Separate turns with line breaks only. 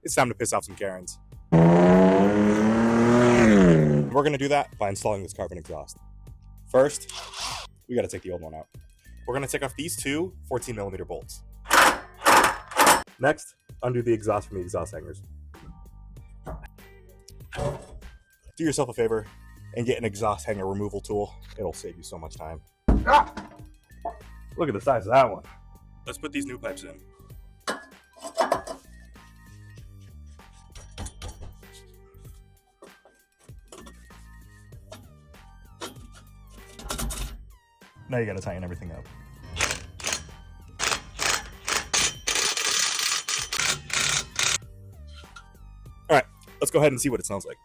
it's time to piss off some Karens. We're going to do that by installing this Carven exhaust. First, we got to take the old one out. We're going to take off these two 14mm bolts. Next, undo the exhaust from the exhaust hangers. Do yourself a favor and get an exhaust hanger removal tool. It'll save you so much time. Look at the size of that one. Let's put these new pipes in. Now you gotta tighten everything up. All right, let's go ahead and see what it smells like.